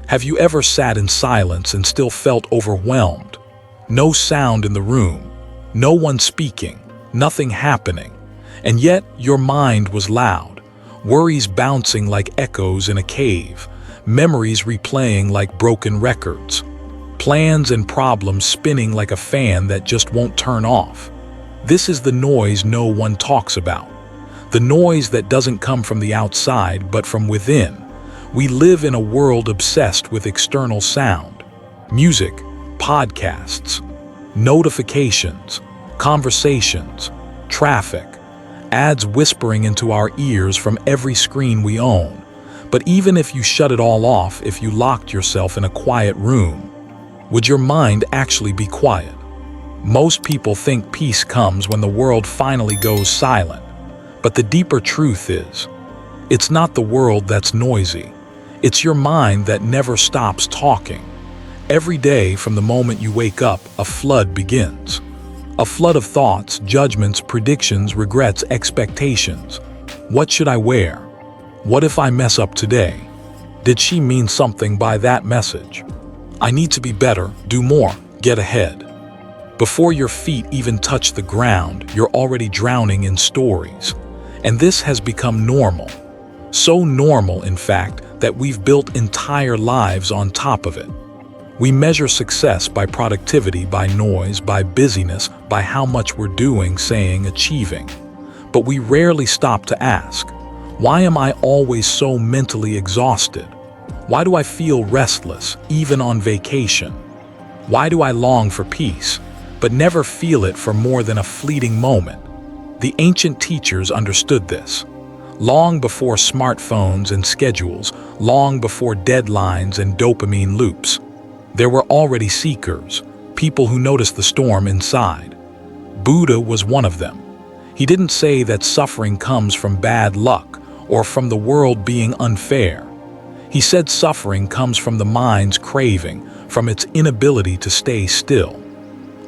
Have you ever sat in silence and still felt overwhelmed? No sound in the room, no one speaking, nothing happening, and yet your mind was loud, worries bouncing like echoes in a cave, memories replaying like broken records, plans and problems spinning like a fan that just won't turn off. This is the noise no one talks about. The noise that doesn't come from the outside but from within. We live in a world obsessed with external sound. Music, podcasts, notifications, conversations, traffic, ads whispering into our ears from every screen we own. But even if you shut it all off, if you locked yourself in a quiet room, would your mind actually be quiet? Most people think peace comes when the world finally goes silent. But the deeper truth is, it's not the world that's noisy. It's your mind that never stops talking. Every day from the moment you wake up, a flood begins. A flood of thoughts, judgments, predictions, regrets, expectations. What should I wear? What if I mess up today? Did she mean something by that message? I need to be better, do more, get ahead. Before your feet even touch the ground, you're already drowning in stories. And this has become normal. So normal, in fact, that we've built entire lives on top of it. We measure success by productivity, by noise, by busyness, by how much we're doing, saying, achieving. But we rarely stop to ask, why am I always so mentally exhausted? Why do I feel restless, even on vacation? Why do I long for peace, but never feel it for more than a fleeting moment? The ancient teachers understood this. Long before smartphones and schedules, long before deadlines and dopamine loops, there were already seekers, people who noticed the storm inside. Buddha was one of them. He didn't say that suffering comes from bad luck or from the world being unfair. He said suffering comes from the mind's craving, from its inability to stay still.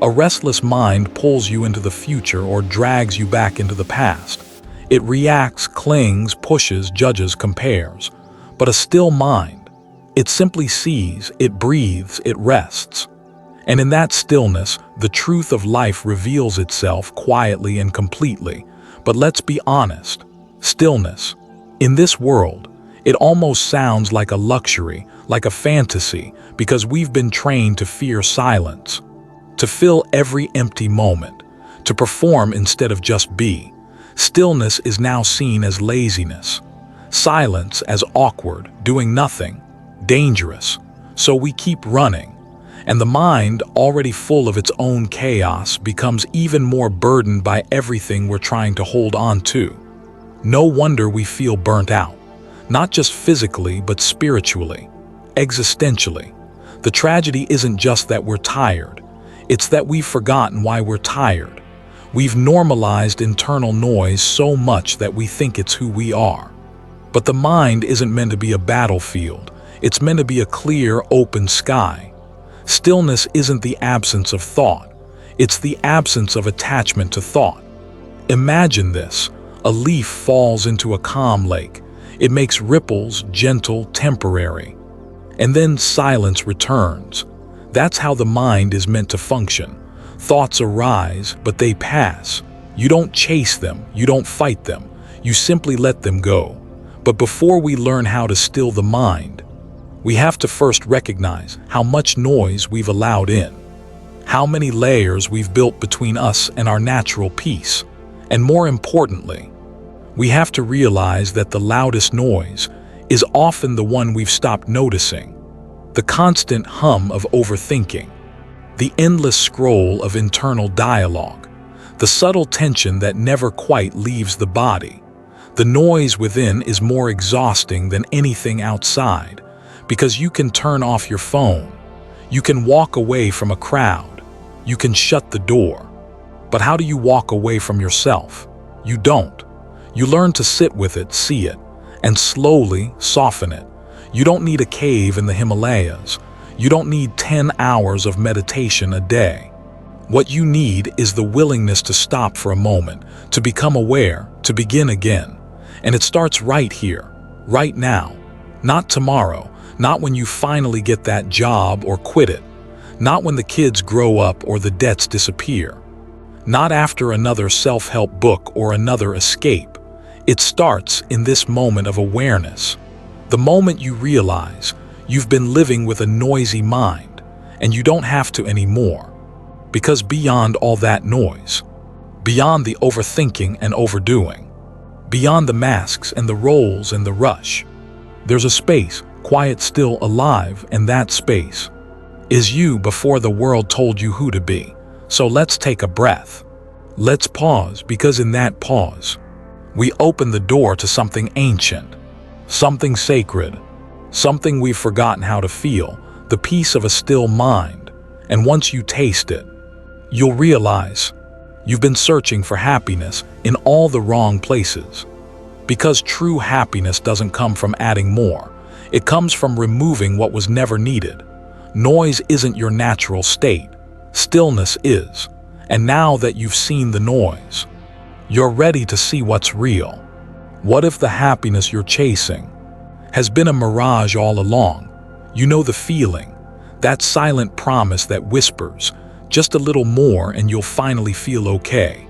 A restless mind pulls you into the future or drags you back into the past. It reacts, clings, pushes, judges, compares. But a still mind, it simply sees, it breathes, it rests. And in that stillness, the truth of life reveals itself quietly and completely. But let's be honest, stillness, in this world, it almost sounds like a luxury, like a fantasy, because we've been trained to fear silence. To fill every empty moment, to perform instead of just be. Stillness is now seen as laziness, silence as awkward, doing nothing, dangerous. So we keep running, and the mind, already full of its own chaos, becomes even more burdened by everything we're trying to hold on to. No wonder we feel burnt out, not just physically but spiritually, existentially. The tragedy isn't just that we're tired. It's that we've forgotten why we're tired. We've normalized internal noise so much that we think it's who we are. But the mind isn't meant to be a battlefield. It's meant to be a clear, open sky. Stillness isn't the absence of thought. It's the absence of attachment to thought. Imagine this. A leaf falls into a calm lake. It makes ripples, gentle, temporary. And then silence returns. That's how the mind is meant to function. Thoughts arise, but they pass. You don't chase them, you don't fight them, you simply let them go. But before we learn how to still the mind, we have to first recognize how much noise we've allowed in, how many layers we've built between us and our natural peace. And more importantly, we have to realize that the loudest noise is often the one we've stopped noticing. The constant hum of overthinking, the endless scroll of internal dialogue, the subtle tension that never quite leaves the body. The noise within is more exhausting than anything outside, because you can turn off your phone, you can walk away from a crowd, you can shut the door. But how do you walk away from yourself? You don't. You learn to sit with it, see it, and slowly soften it. You don't need a cave in the Himalayas. You don't need 10 hours of meditation a day. What you need is the willingness to stop for a moment, to become aware, to begin again. And it starts right here, right now. Not tomorrow, Not when you finally get that job or quit it. Not when the kids grow up or the debts disappear. Not after another self-help book or another escape. It starts in this moment of awareness. The moment you realize you've been living with a noisy mind, and you don't have to anymore. Because beyond all that noise, beyond the overthinking and overdoing, beyond the masks and the roles and the rush, there's a space, quiet, still, alive, and that space is you before the world told you who to be. So let's take a breath. Let's pause, because in that pause, we open the door to something ancient, something sacred, something we've forgotten how to feel, the peace of a still mind. And once you taste it, you'll realize you've been searching for happiness in all the wrong places. Because true happiness doesn't come from adding more. It comes from removing what was never needed. Noise isn't your natural state. Stillness is. And now that you've seen the noise, you're ready to see what's real. What if the happiness you're chasing has been a mirage all along? You know the feeling, that silent promise that whispers, just a little more and you'll finally feel okay.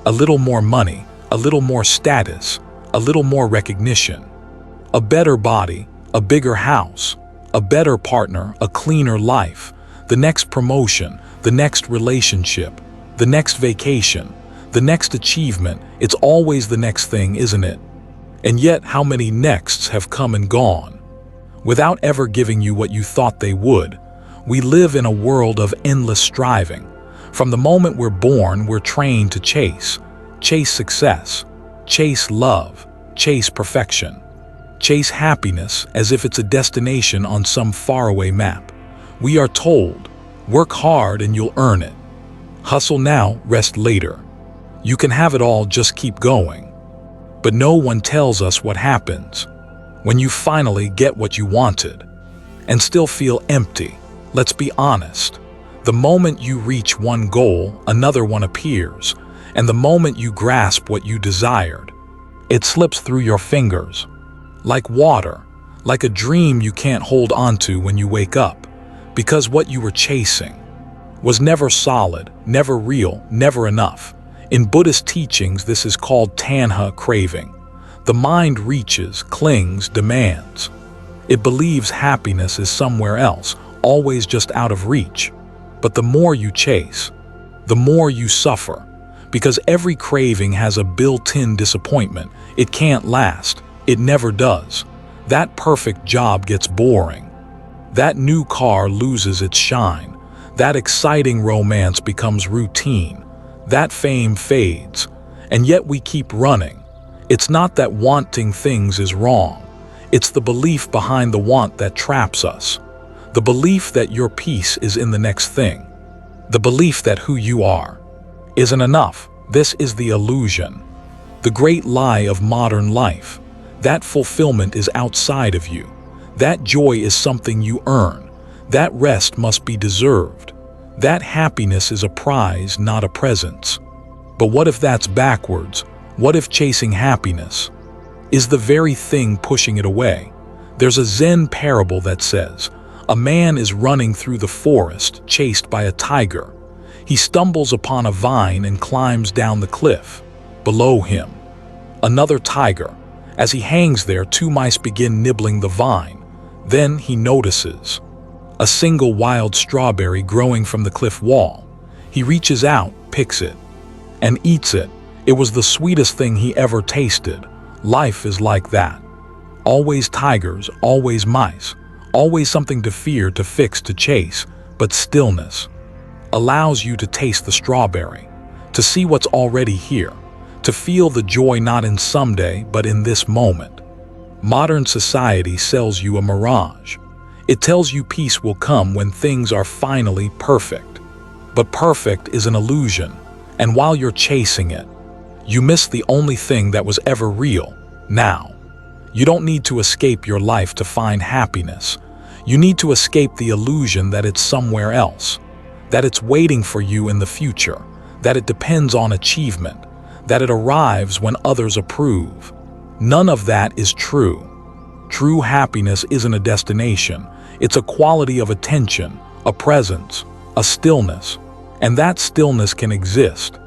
A little more money, a little more status, a little more recognition. A better body, a bigger house, a better partner, a cleaner life, the next promotion, the next relationship, the next vacation, the next achievement. It's always the next thing, isn't it? And yet, how many nexts have come and gone without ever giving you what you thought they would? We live in a world of endless striving. From the moment we're born, we're trained to chase success, chase love, chase perfection, chase happiness as if it's a destination on some faraway map. We are told, work hard and you'll earn it. Hustle now, rest later. You can have it all, just keep going. But no one tells us what happens when you finally get what you wanted and still feel empty. Let's be honest. The moment you reach one goal, another one appears. And the moment you grasp what you desired, it slips through your fingers. Like water, like a dream you can't hold onto when you wake up. Because what you were chasing was never solid, never real, never enough. In Buddhist teachings, this is called tanha, craving. The mind reaches, clings, demands. It believes happiness is somewhere else, always just out of reach. But the more you chase, the more you suffer. Because every craving has a built-in disappointment. It can't last. It never does. That perfect job gets boring. That new car loses its shine. That exciting romance becomes routine. That fame fades. And yet we keep running. It's not that wanting things is wrong. It's the belief behind the want that traps us. The belief that your peace is in the next thing. The belief that who you are isn't enough. This is the illusion. The great lie of modern life. That fulfillment is outside of you. That joy is something you earn. That rest must be deserved. That happiness is a prize, not a presence. But what if that's backwards? What if chasing happiness is the very thing pushing it away? There's a Zen parable that says, a man is running through the forest, chased by a tiger. He stumbles upon a vine and climbs down the cliff. Below him, another tiger. As he hangs there, two mice begin nibbling the vine. Then he notices a single wild strawberry growing from the cliff wall. He reaches out, picks it, and eats it. It was the sweetest thing he ever tasted. Life is like that. Always tigers, always mice, always something to fear, to fix, to chase. But stillness allows you to taste the strawberry, to see what's already here, to feel the joy not in someday, but in this moment. Modern society sells you a mirage. It tells you peace will come when things are finally perfect. But perfect is an illusion, and while you're chasing it, you miss the only thing that was ever real, now. You don't need to escape your life to find happiness. You need to escape the illusion that it's somewhere else, that it's waiting for you in the future, that it depends on achievement, that it arrives when others approve. None of that is true. True happiness isn't a destination. It's a quality of attention, a presence, a stillness. And that stillness can exist,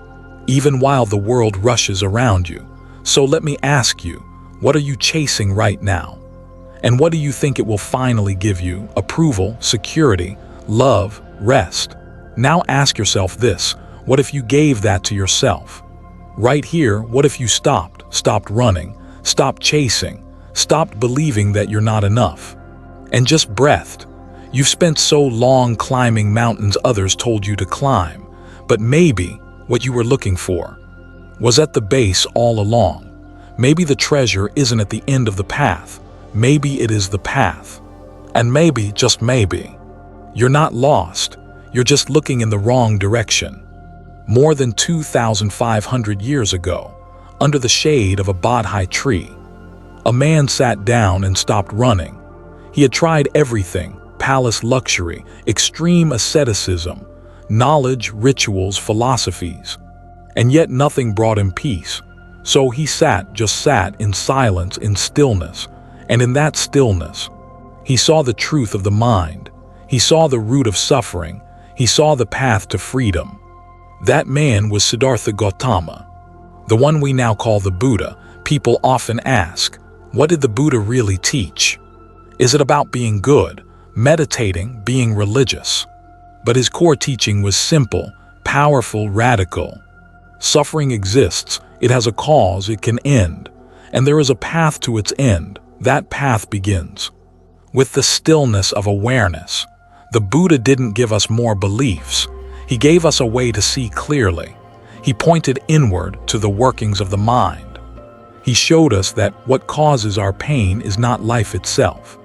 even while the world rushes around you. So let me ask you, what are you chasing right now? And what do you think it will finally give you? Approval, security, love, rest. Now ask yourself this, what if you gave that to yourself? Right here, what if you stopped running, stopped chasing, stopped believing that you're not enough, and just breathed? You've spent so long climbing mountains others told you to climb, but maybe what you were looking for was at the base all along. Maybe the treasure isn't at the end of the path. Maybe it is the path. And maybe, just maybe, you're not lost. You're just looking in the wrong direction. More than 2,500 years ago, under the shade of a bodhi tree, a man sat down and stopped running. He had tried everything: palace luxury, extreme asceticism, knowledge, rituals, philosophies. And yet nothing brought him peace. So he just sat in silence, in stillness. And in that stillness, he saw the truth of the mind. He saw the root of suffering. He saw the path to freedom. That man was Siddhartha Gautama, the one we now call the Buddha. People often ask, what did the Buddha really teach? Is it about being good, meditating, being religious? But his core teaching was simple, powerful, radical. Suffering exists, it has a cause, it can end, and there is a path to its end. That path begins with the stillness of awareness. The Buddha didn't give us more beliefs. He gave us a way to see clearly. He pointed inward to the workings of the mind. He showed us that what causes our pain is not life itself,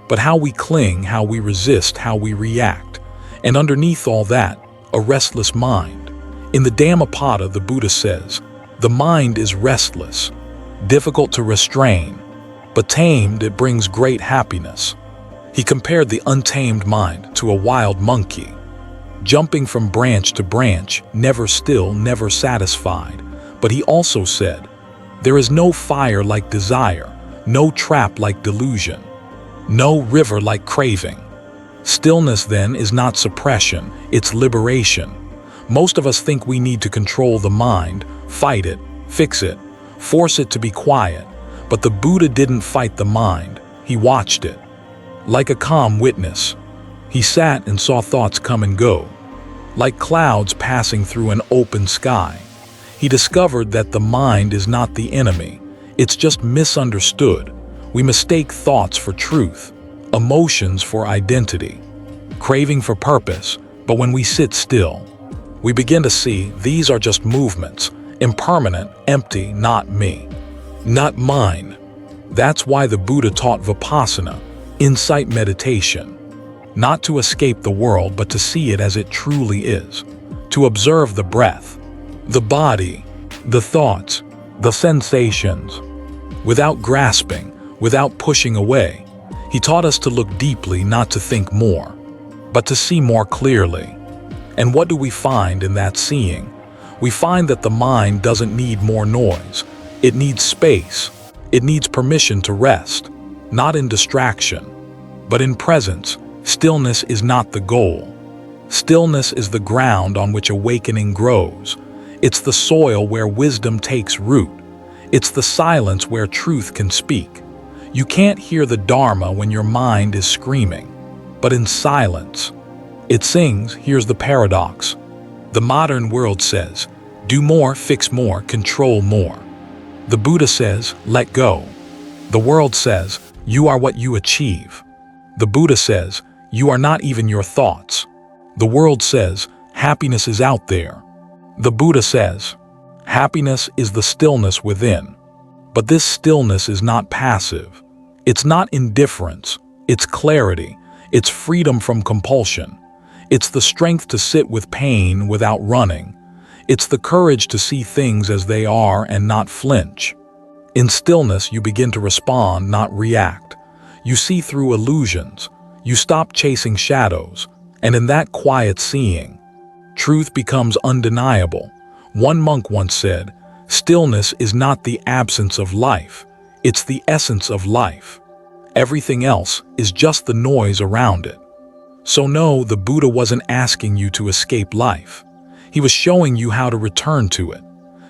but how we cling, how we resist, how we react. And underneath all that, a restless mind. In the Dhammapada, the Buddha says, the mind is restless, difficult to restrain, but tamed it brings great happiness. He compared the untamed mind to a wild monkey, jumping from branch to branch, never still, never satisfied. But he also said, there is no fire like desire, no trap like delusion, no river like craving. Stillness then is not suppression, it's liberation. Most of us think we need to control the mind, fight it, fix it, force it to be quiet. But the Buddha didn't fight the mind, he watched it. Like a calm witness, he sat and saw thoughts come and go. Like clouds passing through an open sky, he discovered that the mind is not the enemy, it's just misunderstood. We mistake thoughts for truth, emotions for identity, craving for purpose. But when we sit still, we begin to see these are just movements, impermanent, empty, not me, not mine. That's why the Buddha taught Vipassana, insight meditation, not to escape the world but to see it as it truly is, to observe the breath, the body, the thoughts, the sensations, without grasping, without pushing away. He taught us to look deeply, not to think more, but to see more clearly. And what do we find in that seeing? We find that the mind doesn't need more noise. It needs space. It needs permission to rest, not in distraction, but in presence. Stillness is not the goal. Stillness is the ground on which awakening grows. It's the soil where wisdom takes root. It's the silence where truth can speak. You can't hear the Dharma when your mind is screaming, but in silence, it sings. Here's the paradox. The modern world says, do more, fix more, control more. The Buddha says, let go. The world says, you are what you achieve. The Buddha says, you are not even your thoughts. The world says, happiness is out there. The Buddha says, happiness is the stillness within. But this stillness is not passive. It's not indifference. It's clarity. It's freedom from compulsion. It's the strength to sit with pain without running. It's the courage to see things as they are and not flinch. In stillness, you begin to respond, not react. You see through illusions. You stop chasing shadows. And in that quiet seeing, truth becomes undeniable. One monk once said, stillness is not the absence of life. It's the essence of life. Everything else is just the noise around it. So no, the Buddha wasn't asking you to escape life. He was showing you how to return to it,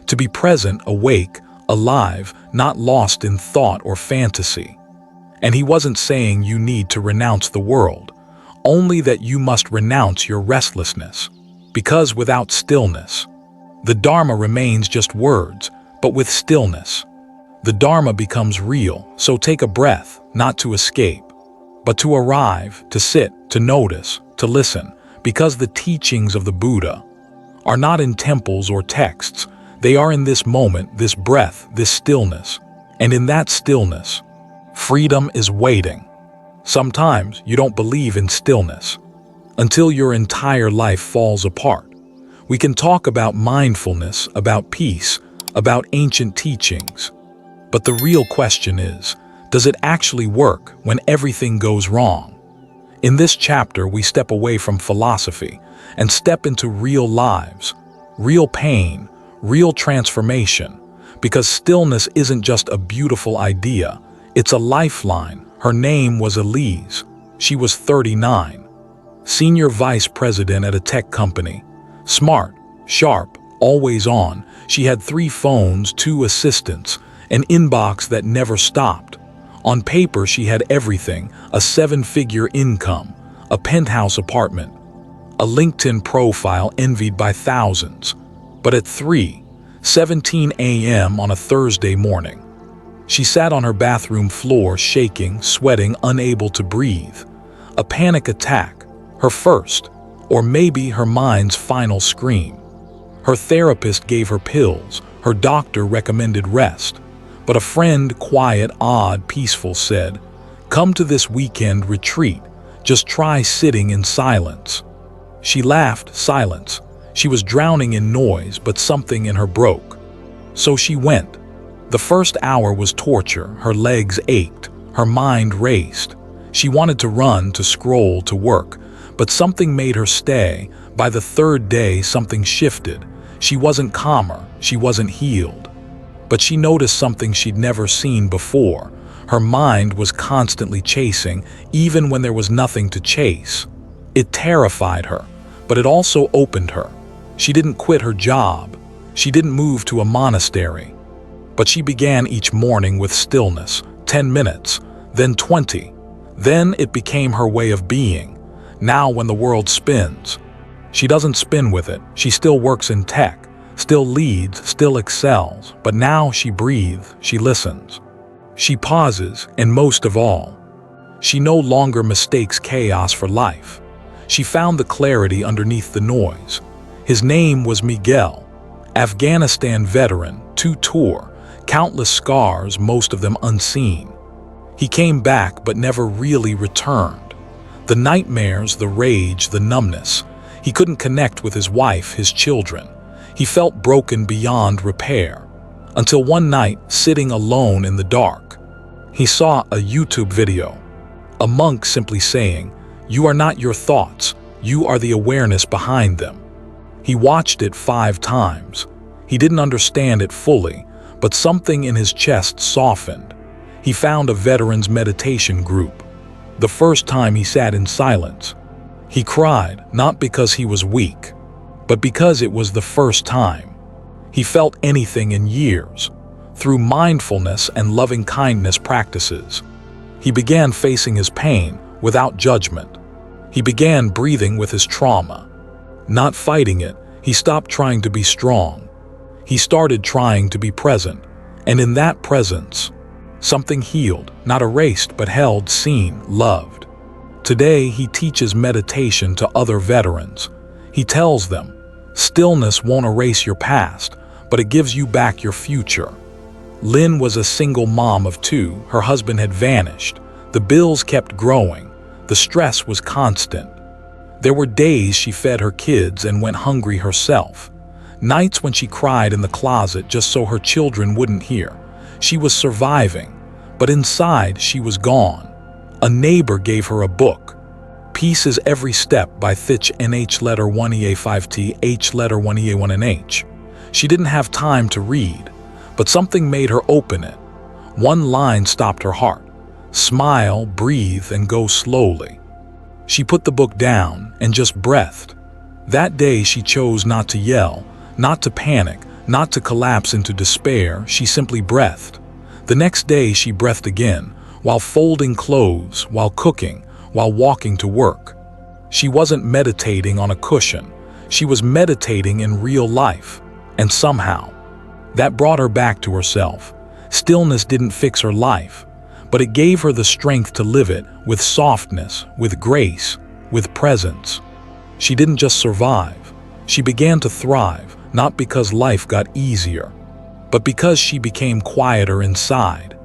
to be present, awake, alive, not lost in thought or fantasy. And he wasn't saying you need to renounce the world, only that you must renounce your restlessness. Because without stillness, the Dharma remains just words, but with stillness, the Dharma becomes real. So take a breath, not to escape, but to arrive, to sit, to notice, to listen, because the teachings of the Buddha are not in temples or texts. They are in this moment, this breath, this stillness. And in that stillness, freedom is waiting. Sometimes you don't believe in stillness until your entire life falls apart. We can talk about mindfulness, about peace, about ancient teachings. But the real question is, does it actually work when everything goes wrong? In this chapter, we step away from philosophy and step into real lives, real pain, real transformation, because stillness isn't just a beautiful idea, it's a lifeline. Her name was Elise. She was 39, senior vice president at a tech company. Smart, sharp, always on. She had 3 phones, 2 assistants, an inbox that never stopped. On paper, she had everything: a 7-figure income, a penthouse apartment, a LinkedIn profile envied by thousands. But at 3:17 a.m. on a Thursday morning, she sat on her bathroom floor, shaking, sweating, unable to breathe. A panic attack, her first, or maybe her mind's final scream. Her therapist gave her pills, her doctor recommended rest, but a friend, quiet, odd, peaceful, said, "Come to this weekend retreat, just try sitting in silence." She laughed. Silence. She was drowning in noise, but something in her broke. So she went. The first hour was torture. Her legs ached. Her mind raced. She wanted to run, to scroll, to work, but something made her stay. By the 3rd day, something shifted. She wasn't calmer. She wasn't healed. But she noticed something she'd never seen before. Her mind was constantly chasing, even when there was nothing to chase. It terrified her, but it also opened her. She didn't quit her job. She didn't move to a monastery. But she began each morning with stillness, 10 minutes, then 20. Then it became her way of being. Now when the world spins, she doesn't spin with it. She still works in tech, still leads, still excels. But now she breathes, she listens. She pauses, and most of all, she no longer mistakes chaos for life. She found the clarity underneath the noise. His name was Miguel, Afghanistan veteran, 2 tour, countless scars, most of them unseen. He came back but never really returned. The nightmares, the rage, the numbness. He couldn't connect with his wife, his children. He felt broken beyond repair. Until one night, sitting alone in the dark, he saw a YouTube video. A monk simply saying, "You are not your thoughts, you are the awareness behind them." He watched it 5 times. He didn't understand it fully, but something in his chest softened. He found a veterans meditation group. The first time he sat in silence, he cried, not because he was weak, but because it was the first time he felt anything in years. Through mindfulness and loving kindness practices, he began facing his pain without judgment. He began breathing with his trauma, not fighting it. He stopped trying to be strong. He started trying to be present, and in that presence, something healed, not erased but held, seen, loved. Today, he teaches meditation to other veterans. He tells them, stillness won't erase your past, but it gives you back your future. Lynn was a single mom of 2. Her husband had vanished. The bills kept growing. The stress was constant. There were days she fed her kids and went hungry herself. Nights when she cried in the closet just so her children wouldn't hear. She was surviving, but inside she was gone. A neighbor gave her a book. Peace is Every Step by Thich Nh letter 1ea5t H letter 1ea1nh. She didn't have time to read, but something made her open it. One line stopped her heart. Smile, breathe, and go slowly. She put the book down and just breathed. That day she chose not to yell, not to panic, not to collapse into despair. She simply breathed. The next day she breathed again, while folding clothes, while cooking, while walking to work. She wasn't meditating on a cushion. She was meditating in real life. And somehow, that brought her back to herself. Stillness didn't fix her life, but it gave her the strength to live it with softness, with grace, with presence. She didn't just survive. She began to thrive, not because life got easier, but because she became quieter inside.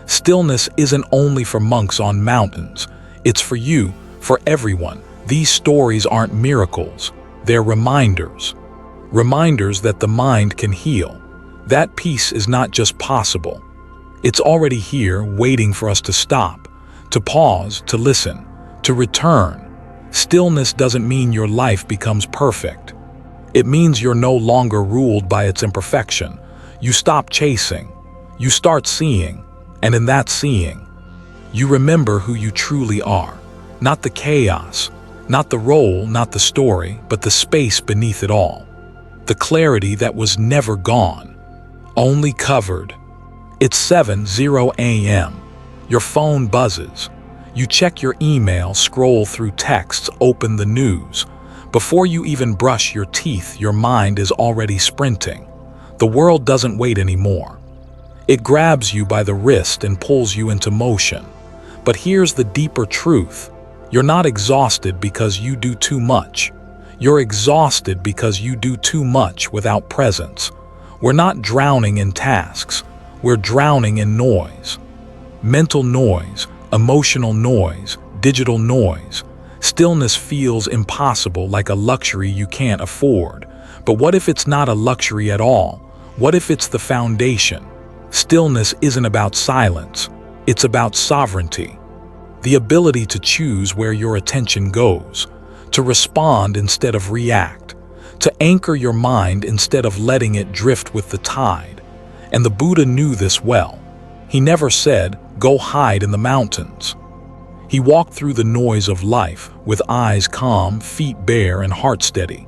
Stillness isn't only for monks on mountains. It's for you, for everyone. These stories aren't miracles. They're reminders. Reminders that the mind can heal. That peace is not just possible. It's already here, waiting for us to stop, to pause, to listen, to return. Stillness doesn't mean your life becomes perfect. It means you're no longer ruled by its imperfection. You stop chasing. You start seeing. And in that seeing, you remember who you truly are. Not the chaos, not the role, not the story, but the space beneath it all. The clarity that was never gone, only covered. It's 7:00 a.m. Your phone buzzes. You check your email, scroll through texts, open the news. Before you even brush your teeth, your mind is already sprinting. The world doesn't wait anymore. It grabs you by the wrist and pulls you into motion. But here's the deeper truth. You're not exhausted because you do too much. You're exhausted because you do too much without presence. We're not drowning in tasks. We're drowning in noise. Mental noise, emotional noise, digital noise. Stillness feels impossible, like a luxury you can't afford. But what if it's not a luxury at all? What if it's the foundation? Stillness isn't about silence. It's about sovereignty. The ability to choose where your attention goes, to respond instead of react, to anchor your mind instead of letting it drift with the tide. And the Buddha knew this well. He never said, "Go hide in the mountains." He walked through the noise of life with eyes calm, feet bare, and heart steady.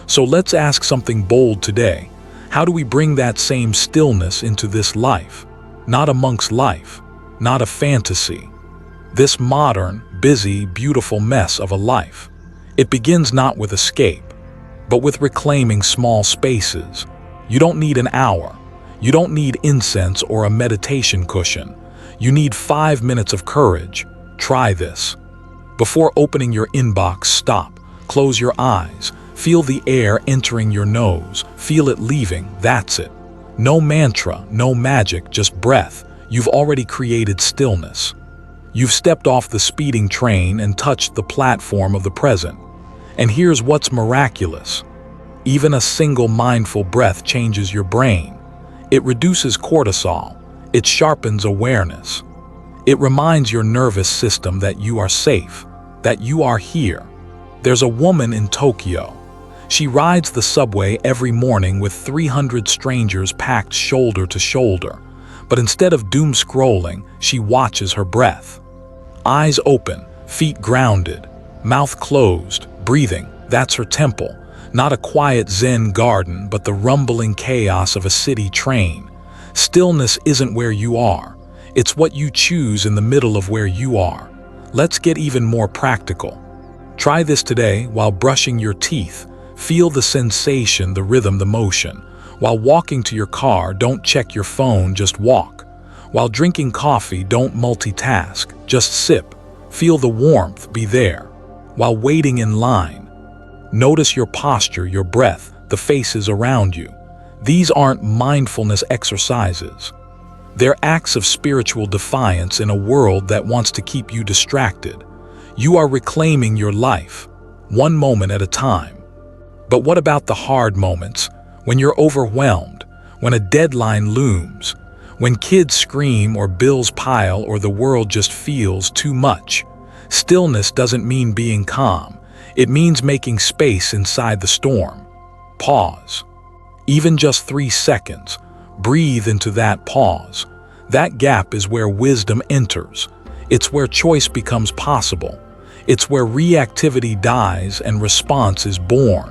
So let's ask something bold today. How do we bring that same stillness into this life? Not a monk's life, not a fantasy. This modern, busy, beautiful mess of a life. It begins not with escape, but with reclaiming small spaces. You don't need an hour. You don't need incense or a meditation cushion. You need 5 minutes of courage. Try this. Before opening your inbox, stop. Close your eyes. Feel the air entering your nose. Feel it leaving. That's it. No mantra, no magic, just breath. You've already created stillness. You've stepped off the speeding train and touched the platform of the present. And here's what's miraculous. Even a single mindful breath changes your brain. It reduces cortisol. It sharpens awareness. It reminds your nervous system that you are safe, that you are here. There's a woman in Tokyo. She rides the subway every morning with 300 strangers packed shoulder to shoulder. But instead of doom scrolling, she watches her breath. Eyes open, feet grounded, mouth closed, breathing. That's her temple. Not a quiet Zen garden, but the rumbling chaos of a city train. Stillness isn't where you are. It's what you choose in the middle of where you are. Let's get even more practical. Try this today while brushing your teeth. Feel the sensation, the rhythm, the motion. While walking to your car, don't check your phone, just walk. While drinking coffee, don't multitask, just sip. Feel the warmth, be there. While waiting in line, notice your posture, your breath, the faces around you. These aren't mindfulness exercises. They're acts of spiritual defiance in a world that wants to keep you distracted. You are reclaiming your life, one moment at a time. But what about the hard moments, when you're overwhelmed, when a deadline looms, when kids scream or bills pile or the world just feels too much? Stillness doesn't mean being calm. It means making space inside the storm. Pause. Even just 3 seconds. Breathe into that pause. That gap is where wisdom enters. It's where choice becomes possible. It's where reactivity dies and response is born.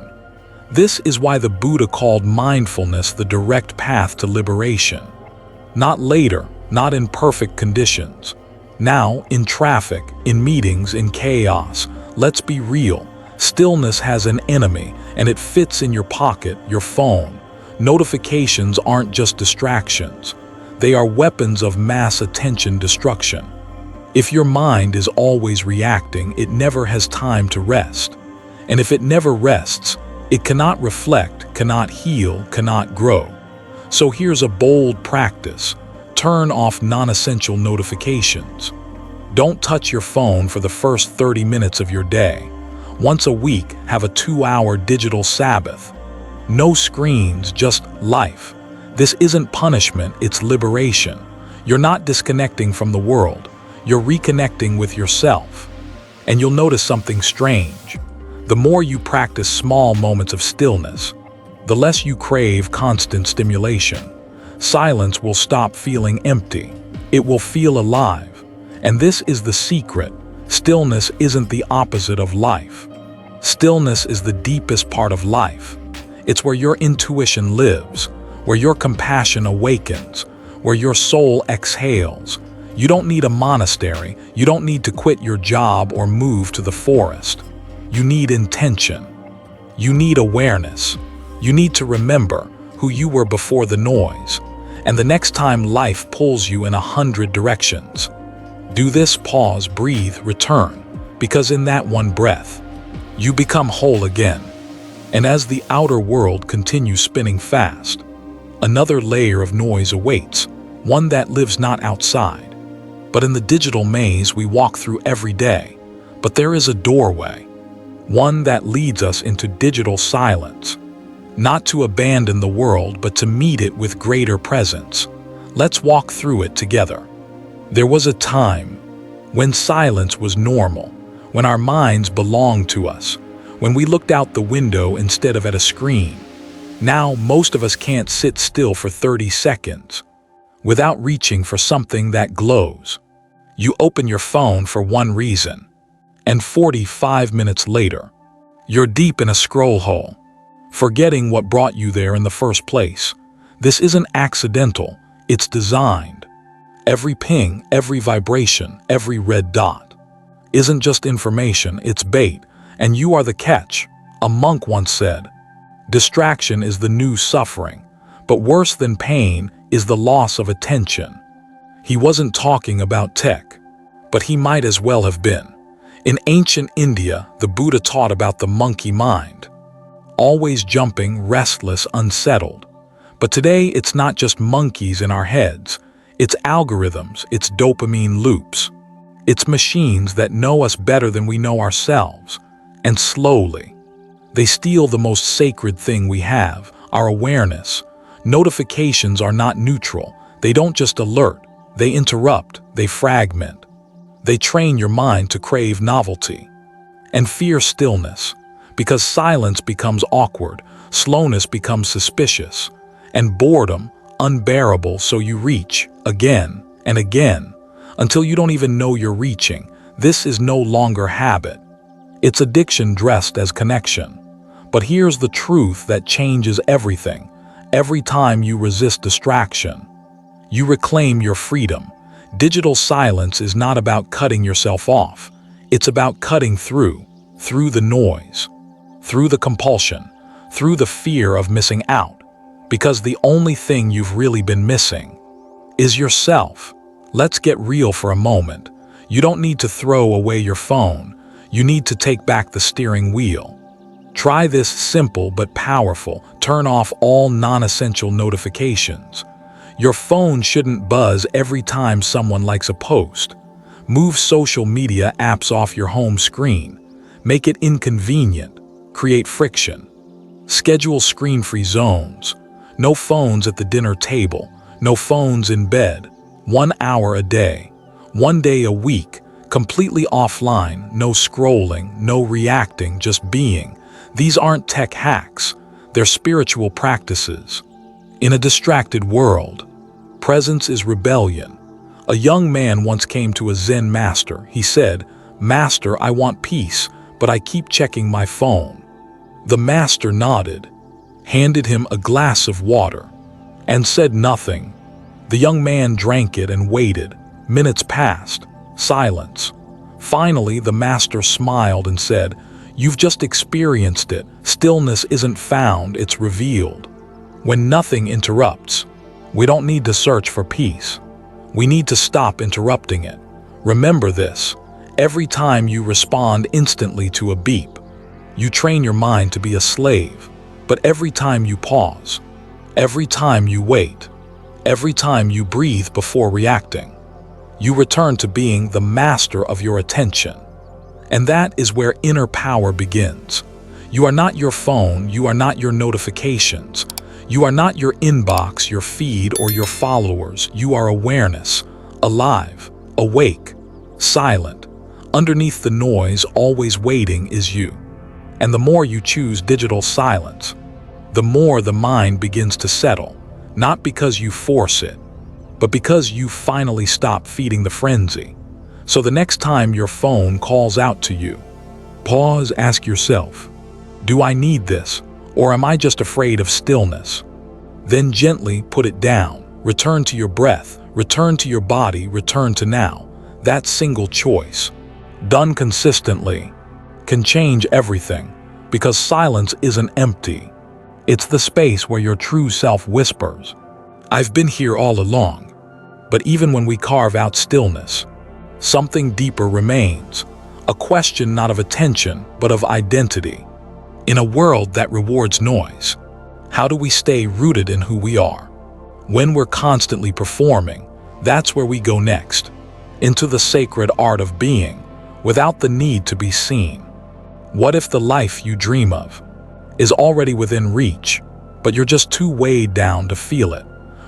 This is why the Buddha called mindfulness the direct path to liberation. Not later, not in perfect conditions. Now, in traffic, in meetings, in chaos. Let's be real. Stillness has an enemy, and it fits in your pocket, your phone. Notifications aren't just distractions. They are weapons of mass attention destruction. If your mind is always reacting, it never has time to rest. And if it never rests, it cannot reflect, cannot heal, cannot grow. So here's a bold practice. Turn off non-essential notifications. Don't touch your phone for the first 30 minutes of your day. Once a week, have a 2-hour digital Sabbath. No screens, just life. This isn't punishment, it's liberation. You're not disconnecting from the world. You're reconnecting with yourself. And you'll notice something strange. The more you practice small moments of stillness, the less you crave constant stimulation. Silence will stop feeling empty. It will feel alive. And this is the secret. Stillness isn't the opposite of life. Stillness is the deepest part of life. It's where your intuition lives, where your compassion awakens, where your soul exhales. You don't need a monastery. You don't need to quit your job or move to the forest. You need intention. You need awareness. You need to remember who you were before the noise. And the next time life pulls you in 100 directions, do this: pause, breathe, return. Because in that one breath, you become whole again. And as the outer world continues spinning fast, another layer of noise awaits, one that lives not outside, but in the digital maze we walk through every day. But there is a doorway, one that leads us into digital silence, not to abandon the world, but to meet it with greater presence. Let's walk through it together. There was a time when silence was normal, when our minds belonged to us, when we looked out the window instead of at a screen. Now, most of us can't sit still for 30 seconds without reaching for something that glows. You open your phone for one reason, and 45 minutes later, you're deep in a scroll hole, forgetting what brought you there in the first place. This isn't accidental, it's designed. Every ping, every vibration, every red dot isn't just information, it's bait, and you are the catch. A monk once said, "Distraction is the new suffering, but worse than pain is the loss of attention." He wasn't talking about tech, but he might as well have been. In ancient India, the Buddha taught about the monkey mind, always jumping, restless, unsettled. But today, it's not just monkeys in our heads. It's algorithms, it's dopamine loops. It's machines that know us better than we know ourselves. And slowly, they steal the most sacred thing we have, our awareness. Notifications are not neutral. They don't just alert. They interrupt. They fragment. They train your mind to crave novelty and fear stillness, because silence becomes awkward, slowness becomes suspicious, and boredom unbearable, so you reach again and again until you don't even know you're reaching. This is no longer habit. It's addiction dressed as connection. But here's the truth that changes everything. Every time you resist distraction, you reclaim your freedom. Digital silence is not about cutting yourself off. It's about cutting through the noise, through the compulsion, through the fear of missing out. Because the only thing you've really been missing is yourself. Let's get real for a moment. You don't need to throw away your phone. You need to take back the steering wheel. Try this simple but powerful. Turn off all non-essential notifications. Your phone shouldn't buzz every time someone likes a post. Move social media apps off your home screen. Make it inconvenient. Create friction. Schedule screen-free zones. No phones at the dinner table. No phones in bed. 1 hour a day. 1 day a week. Completely offline. No scrolling. No reacting. Just being. These aren't tech hacks. They're spiritual practices. In a distracted world, presence is rebellion. A young man once came to a Zen master. He said, "Master, I want peace, but I keep checking my phone." The master nodded, handed him a glass of water, and said nothing. The young man drank it and waited. Minutes passed. Silence. Finally, the master smiled and said, "You've just experienced it. Stillness isn't found, it's revealed." When nothing interrupts, we don't need to search for peace. We need to stop interrupting it. Remember this: every time you respond instantly to a beep, you train your mind to be a slave. But every time you pause, every time you wait, every time you breathe before reacting, you return to being the master of your attention. And that is where inner power begins. You are not your phone, you are not your notifications, you are not your inbox, your feed, or your followers. You are awareness, alive, awake, silent. Underneath the noise, always waiting, is you. And the more you choose digital silence, the more the mind begins to settle, not because you force it, but because you finally stop feeding the frenzy. So the next time your phone calls out to you, pause, ask yourself, do I need this, or am I just afraid of stillness? Then gently put it down, return to your breath, return to your body, return to now. That single choice, done consistently, can change everything, because silence isn't empty. It's the space where your true self whispers, "I've been here all along." But even when we carve out stillness, something deeper remains, a question not of attention, but of identity. In a world that rewards noise, how do we stay rooted in who we are? When we're constantly performing, that's where we go next, into the sacred art of being, without the need to be seen. What if the life you dream of is already within reach, but you're just too weighed down to feel it?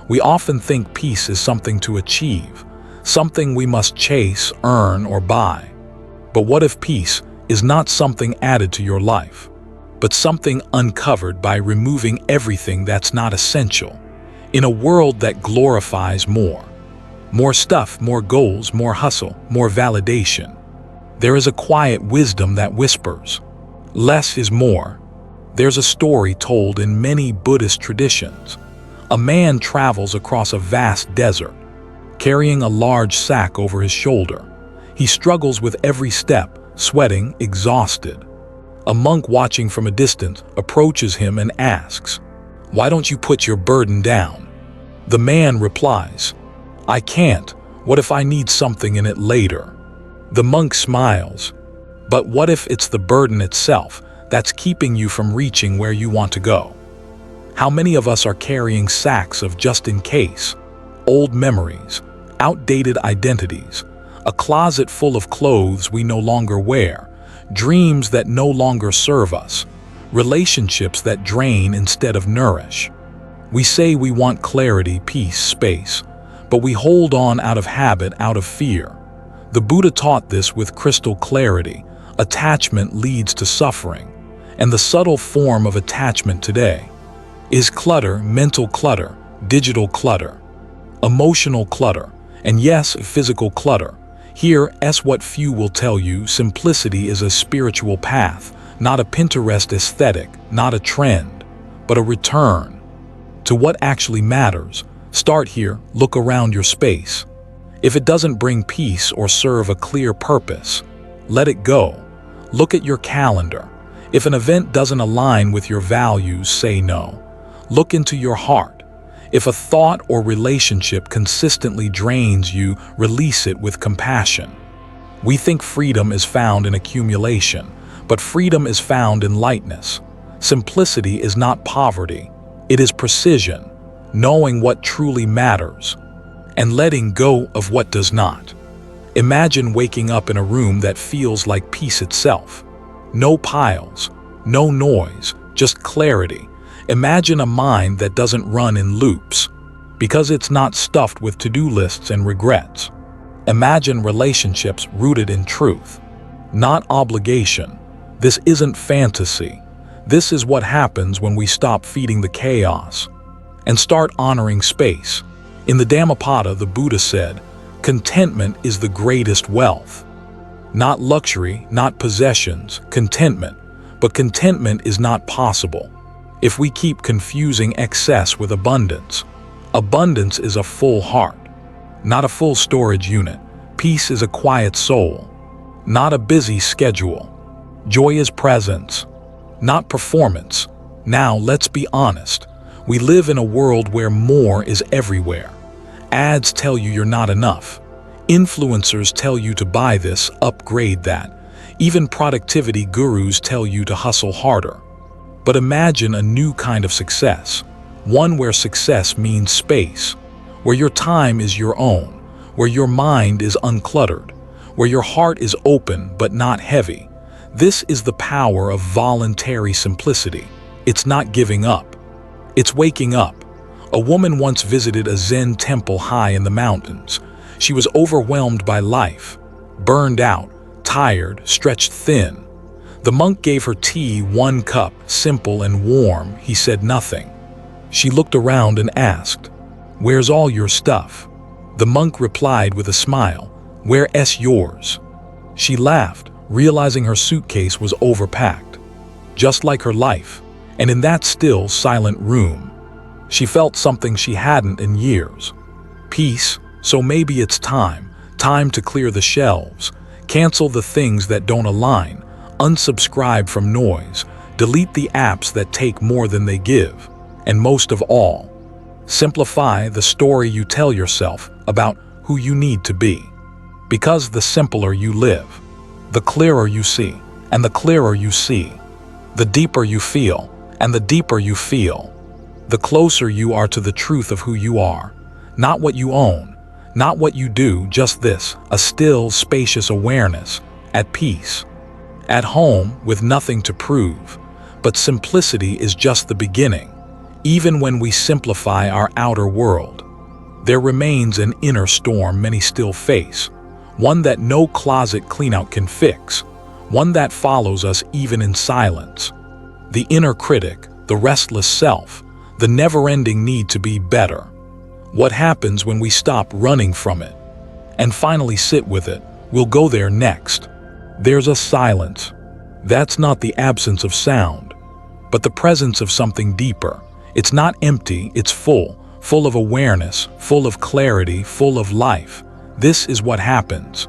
We often think peace is something to achieve, something we must chase, earn, or buy. But what if peace is not something added to your life, but something uncovered by removing everything that's not essential? In a world that glorifies more stuff, more goals, more hustle, more validation, there is a quiet wisdom that whispers, less is more. There's a story told in many Buddhist traditions. A man travels across a vast desert, carrying a large sack over his shoulder. He struggles with every step, sweating, exhausted. A monk watching from a distance approaches him and asks, "Why don't you put your burden down?" The man replies, "I can't. What if I need something in it later?" The monk smiles. "But what if it's the burden itself that's keeping you from reaching where you want to go?" How many of us are carrying sacks of just in case? Old memories, outdated identities, a closet full of clothes we no longer wear, dreams that no longer serve us, relationships that drain instead of nourish. We say we want clarity, peace, space, but we hold on out of habit, out of fear. The Buddha taught this with crystal clarity. Attachment leads to suffering, and the subtle form of attachment today is clutter, mental clutter, digital clutter, emotional clutter, and yes, physical clutter. Here, what few will tell you: simplicity is a spiritual path, not a Pinterest aesthetic, not a trend, but a return to what actually matters. Start here, look around your space. If it doesn't bring peace or serve a clear purpose, let it go. Look at your calendar. If an event doesn't align with your values, say no. Look into your heart. If a thought or relationship consistently drains you, release it with compassion. We think freedom is found in accumulation, but freedom is found in lightness. Simplicity is not poverty, it is precision, knowing what truly matters, and letting go of what does not. Imagine waking up in a room that feels like peace itself. No piles, no noise, just clarity. Imagine a mind that doesn't run in loops, because it's not stuffed with to-do lists and regrets. Imagine relationships rooted in truth, not obligation. This isn't fantasy. This is what happens when we stop feeding the chaos and start honoring space. In the Dhammapada, the Buddha said, Contentment is the greatest wealth. Not luxury, not possessions, contentment. But contentment is not possible if we keep confusing excess with abundance. Abundance is a full heart, not a full storage unit. Peace is a quiet soul, not a busy schedule. Joy is presence, not performance. Now, let's be honest. We live in a world where more is everywhere. Ads tell you you're not enough. Influencers tell you to buy this, upgrade that. Even productivity gurus tell you to hustle harder. But imagine a new kind of success. One where success means space, where your time is your own, where your mind is uncluttered, where your heart is open but not heavy. This is the power of voluntary simplicity. It's not giving up. It's waking up. A woman once visited a Zen temple high in the mountains. She was overwhelmed by life, burned out, tired, stretched thin. The monk gave her tea, 1 cup, simple and warm. He said nothing. She looked around and asked, "Where's all your stuff?" The monk replied with a smile, "Where's yours?" She laughed, realizing her suitcase was overpacked, just like her life. And in that still, silent room, she felt something she hadn't in years. Peace. So maybe it's time to clear the shelves, cancel the things that don't align, unsubscribe from noise, delete the apps that take more than they give, and most of all, simplify the story you tell yourself about who you need to be. Because the simpler you live, the clearer you see, and the clearer you see, the deeper you feel, and the deeper you feel, the closer you are to the truth of who you are, not what you own, not what you do, just this, a still, spacious awareness, at peace, at home with nothing to prove. But simplicity is just the beginning. Even when we simplify our outer world, there remains an inner storm many still face, one that no closet cleanout can fix, one that follows us even in silence. The inner critic, the restless self, the never-ending need to be better. What happens when we stop running from it and finally sit with it? We'll go there next. There's a silence. That's not the absence of sound, but the presence of something deeper. It's not empty, it's full of awareness, full of clarity, full of life. This is what happens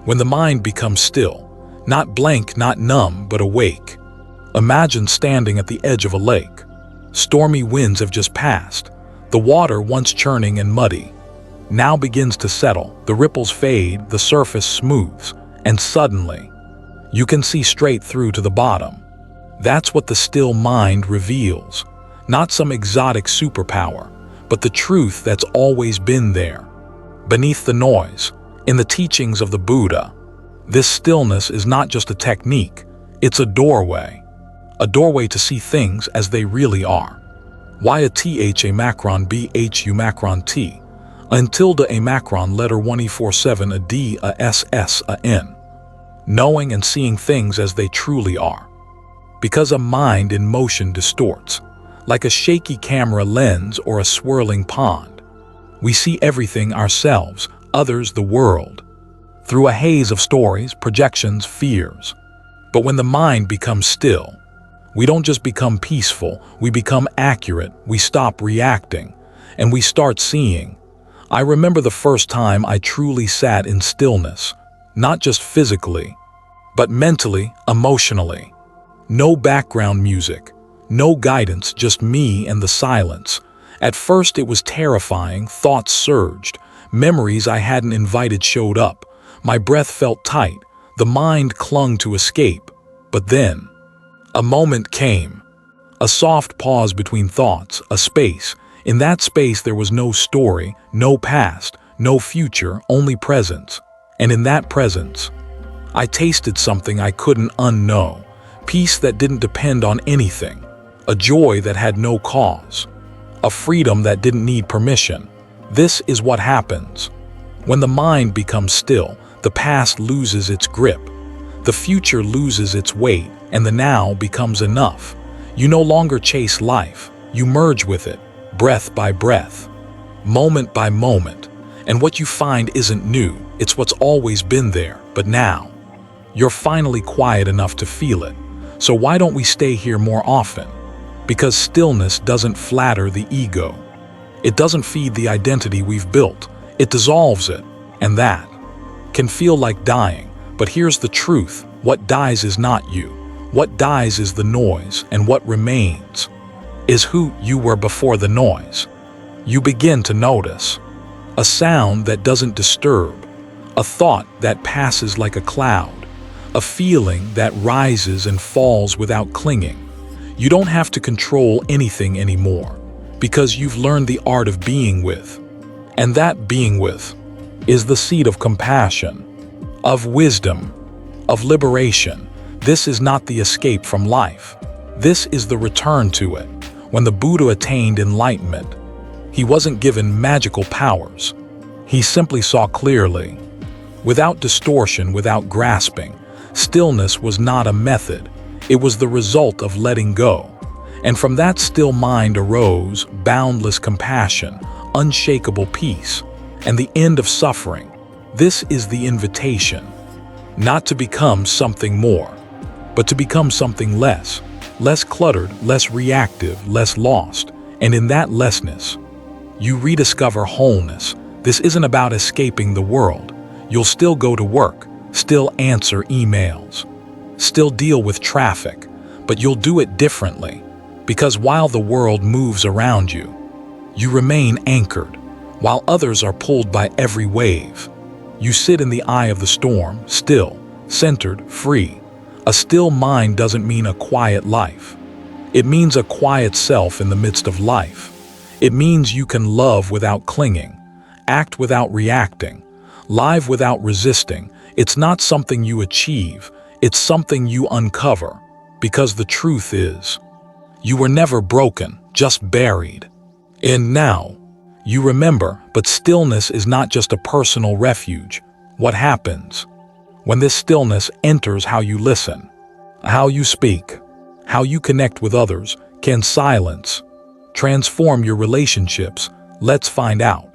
when the mind becomes still, not blank, not numb, but awake. Imagine standing at the edge of a lake. Stormy winds have just passed. The water, once churning and muddy, now begins to settle. The ripples fade, the surface smooths, and suddenly, you can see straight through to the bottom. That's what the still mind reveals. Not some exotic superpower, but the truth that's always been there. Beneath the noise, in the teachings of the Buddha, this stillness is not just a technique, it's a doorway to see things as they really are. Why a THA macron BHU macron T, a tilde a macron letter 1E47 a D a SS a N. Knowing and seeing things as they truly are. Because a mind in motion distorts, like a shaky camera lens or a swirling pond. We see everything, ourselves, others, the world, through a haze of stories, projections, fears. But when the mind becomes still, we don't just become peaceful, we become accurate, we stop reacting, and we start seeing. I remember the first time I truly sat in stillness, not just physically, but mentally, emotionally. No background music, no guidance, just me and the silence. At first it was terrifying, thoughts surged, memories I hadn't invited showed up. My breath felt tight, the mind clung to escape. But then, a moment came, a soft pause between thoughts, a space. In that space there was no story, no past, no future, only presence. And in that presence, I tasted something I couldn't unknow, peace that didn't depend on anything, a joy that had no cause, a freedom that didn't need permission. This is what happens. When the mind becomes still, the past loses its grip, the future loses its weight, and the now becomes enough. You no longer chase life, you merge with it, breath by breath, moment by moment, And what you find isn't new, it's what's always been there, but now, you're finally quiet enough to feel it. So why don't we stay here more often? Because stillness doesn't flatter the ego. It doesn't feed the identity we've built. It dissolves it, and that can feel like dying. But here's the truth. What dies is not you. What dies is the noise, and what remains is who you were before the noise. You begin to notice a sound that doesn't disturb, a thought that passes like a cloud, a feeling that rises and falls without clinging. You don't have to control anything anymore, because you've learned the art of being with. And that being with is the seed of compassion, of wisdom, of liberation. This is not the escape from life. This is the return to it. When the Buddha attained enlightenment, he wasn't given magical powers. He simply saw clearly, without distortion, without grasping. Stillness was not a method. It was the result of letting go. And from that still mind arose boundless compassion, unshakable peace, and the end of suffering. This is the invitation, not to become something more, but to become something less cluttered, less reactive, less lost. And in that lessness, you rediscover wholeness. This isn't about escaping the world. You'll still go to work, still answer emails, still deal with traffic, but you'll do it differently. Because while the world moves around you, you remain anchored. While others are pulled by every wave, you sit in the eye of the storm, still, centered, free. A still mind doesn't mean a quiet life. It means a quiet self in the midst of life. It means you can love without clinging, act without reacting, live without resisting. It's not something you achieve, it's something you uncover. Because the truth is, you were never broken, just buried. And now, you remember, but stillness is not just a personal refuge. What happens when this stillness enters how you listen, how you speak, how you connect with others? Can silence transform your relationships? Let's find out.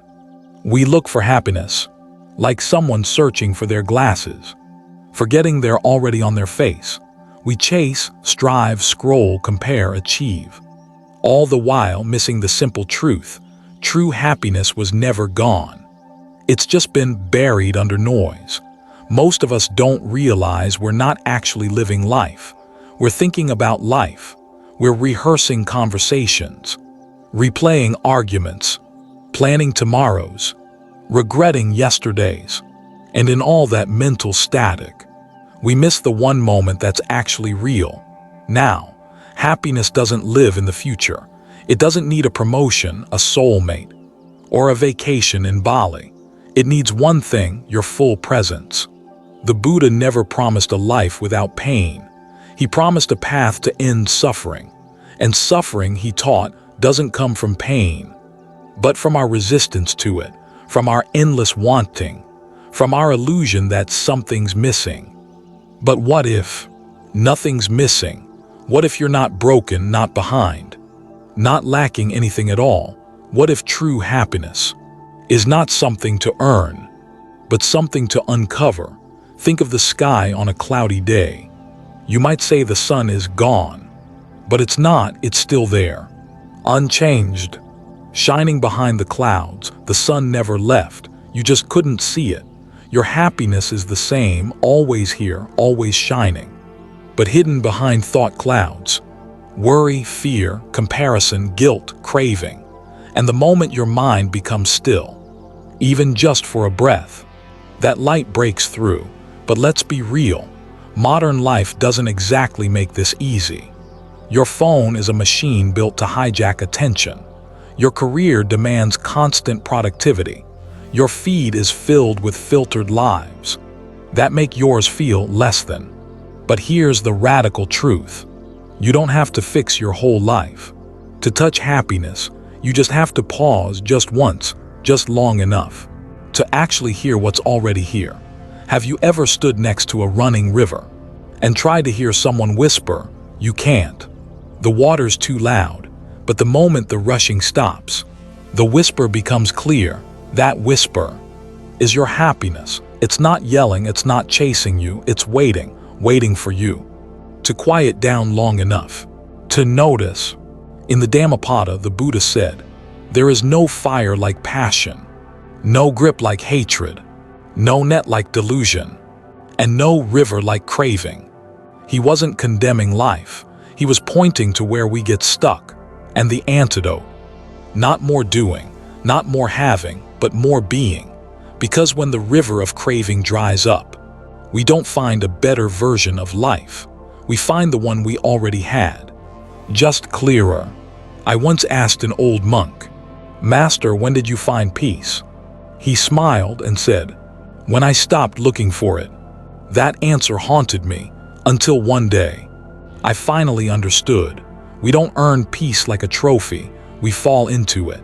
We look for happiness, like someone searching for their glasses, forgetting they're already on their face. We chase, strive, scroll, compare, achieve, all the while missing the simple truth. True happiness was never gone. It's just been buried under noise. Most of us don't realize we're not actually living life. We're thinking about life. We're rehearsing conversations, replaying arguments, planning tomorrows, regretting yesterdays. And in all that mental static, we miss the one moment that's actually real. Now, happiness doesn't live in the future. It doesn't need a promotion, a soulmate, or a vacation in Bali. It needs one thing: your full presence. The Buddha never promised a life without pain. He promised a path to end suffering. And suffering, he taught, doesn't come from pain, but from our resistance to it, from our endless wanting, from our illusion that something's missing. But what if nothing's missing? What if you're not broken, not behind, not lacking anything at all? What if true happiness is not something to earn, but something to uncover? Think of the sky on a cloudy day. You might say the sun is gone, but it's not. It's still there, unchanged, shining behind the clouds. The sun never left. You just couldn't see it. Your happiness is the same, always here, always shining, but hidden behind thought clouds. Worry, fear, comparison, guilt, craving. And the moment your mind becomes still, even just for a breath, that light breaks through. But let's be real. Modern life doesn't exactly make this easy. Your phone is a machine built to hijack attention. Your career demands constant productivity. Your feed is filled with filtered lives that make yours feel less than. But here's the radical truth. You don't have to fix your whole life to touch happiness. You just have to pause just once, just long enough to actually hear what's already here. Have you ever stood next to a running river and tried to hear someone whisper? You can't. The water's too loud. But the moment the rushing stops, the whisper becomes clear. That whisper is your happiness. It's not yelling, it's not chasing you, it's waiting for you to quiet down long enough to notice. In the Dhammapada, the Buddha said, "There is no fire like passion, no grip like hatred, no net like delusion, and no river like craving." He wasn't condemning life. He was pointing to where we get stuck, and the antidote. Not more doing, not more having, but more being. Because when the river of craving dries up, we don't find a better version of life. We find the one we already had, just clearer. I once asked an old monk, "Master, when did you find peace?" He smiled and said, "When I stopped looking for it." That answer haunted me until one day I finally understood. We don't earn peace like a trophy, we fall into it.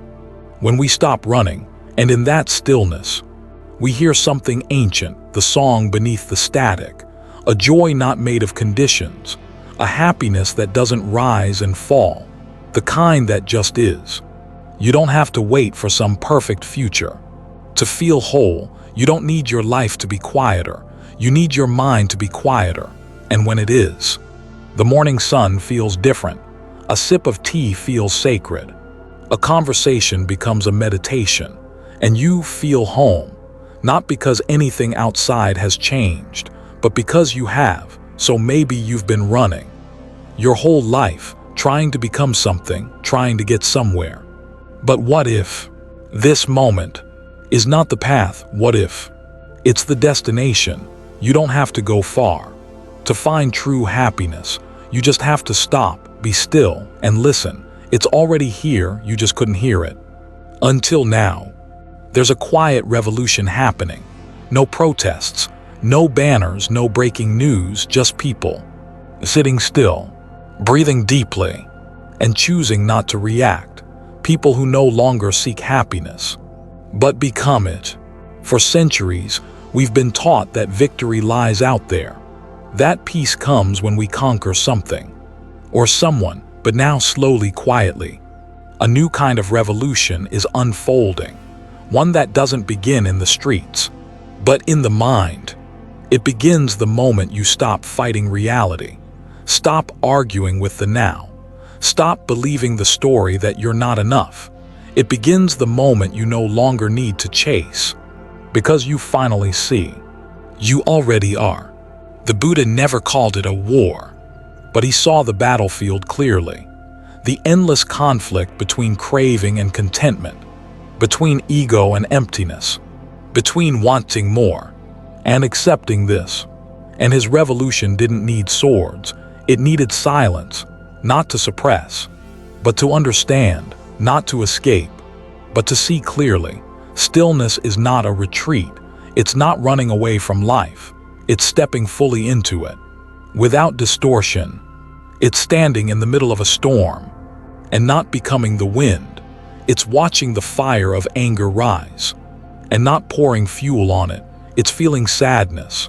When we stop running, and in that stillness, we hear something ancient, the song beneath the static, a joy not made of conditions, a happiness that doesn't rise and fall, the kind that just is. You don't have to wait for some perfect future. To feel whole, you don't need your life to be quieter, you need your mind to be quieter, and when it is, the morning sun feels different, a sip of tea feels sacred, a conversation becomes a meditation, and you feel home, not because anything outside has changed, but because you have. So maybe you've been running your whole life, trying to become something, trying to get somewhere. But what if this moment is not the path? What if it's the destination? You don't have to go far to find true happiness. You just have to stop, be still, and listen. It's already here, you just couldn't hear it. Until now. There's a quiet revolution happening. No protests, no banners, no breaking news, just people sitting still, breathing deeply, and choosing not to react. People who no longer seek happiness, but become it. For centuries, we've been taught that victory lies out there. That peace comes when we conquer something or someone, but now slowly, quietly, a new kind of revolution is unfolding. One that doesn't begin in the streets, but in the mind. It begins the moment you stop fighting reality. Stop arguing with the now. Stop believing the story that you're not enough. It begins the moment you no longer need to chase, because you finally see you already are. The Buddha never called it a war, but he saw the battlefield clearly. The endless conflict between craving and contentment, between ego and emptiness, between wanting more and accepting this. And his revolution didn't need swords, it needed silence, not to suppress, but to understand, not to escape, but to see clearly. Stillness is not a retreat, it's not running away from life, it's stepping fully into it, without distortion. It's standing in the middle of a storm, and not becoming the wind. It's watching the fire of anger rise, and not pouring fuel on it. It's feeling sadness.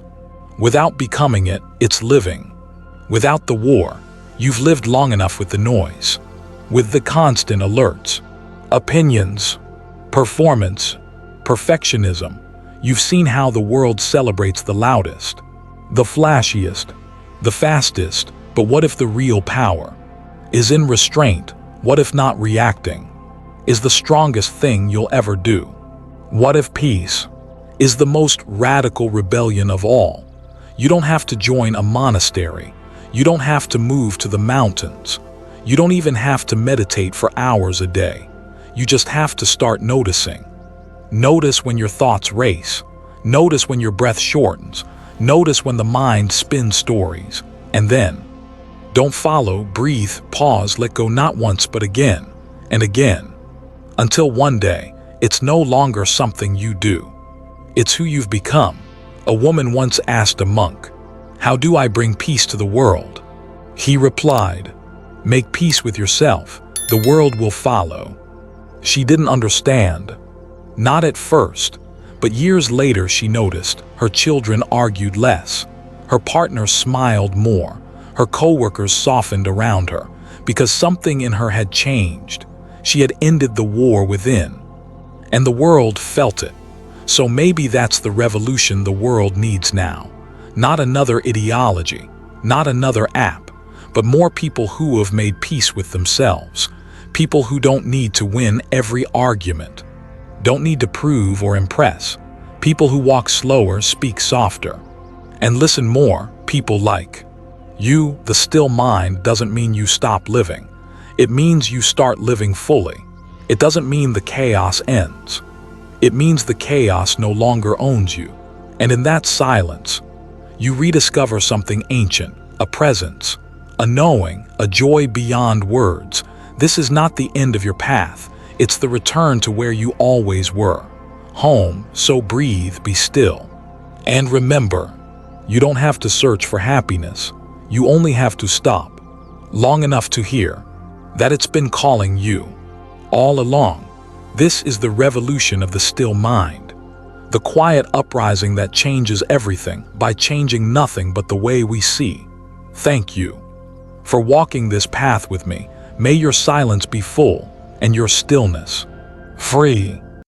Without becoming it, it's living. Without the war, you've lived long enough with the noise, with the constant alerts, opinions, performance, perfectionism. You've seen how the world celebrates the loudest, the flashiest, the fastest. But what if the real power is in restraint? What if not reacting is the strongest thing you'll ever do? What if peace is the most radical rebellion of all? You don't have to join a monastery. You don't have to move to the mountains. You don't even have to meditate for hours a day. You just have to start noticing. Notice when your thoughts race. Notice when your breath shortens. Notice when the mind spins stories. And then, don't follow, breathe, pause, let go, not once but again and again. Until one day, it's no longer something you do. It's who you've become. A woman once asked a monk, "How do I bring peace to the world?" He replied, "Make peace with yourself. The world will follow." She didn't understand. Not at first, but years later she noticed her children argued less. Her partner smiled more. Her coworkers softened around her because something in her had changed. She had ended the war within. And the world felt it. So maybe that's the revolution the world needs now. Not another ideology, not another app, but more people who have made peace with themselves. People who don't need to win every argument, don't need to prove or impress. People who walk slower, speak softer, and listen more. People like you. The still mind doesn't mean you stop living. It means you start living fully. It doesn't mean the chaos ends. It means the chaos no longer owns you. And in that silence, you rediscover something ancient, a presence, a knowing, a joy beyond words. This is not the end of your path. It's the return to where you always were. Home, so breathe, be still. And remember, you don't have to search for happiness. You only have to stop long enough to hear that it's been calling you all along. This is the revolution of the still mind, the quiet uprising that changes everything by changing nothing but the way we see. Thank you for walking this path with me. May your silence be full and your stillness free.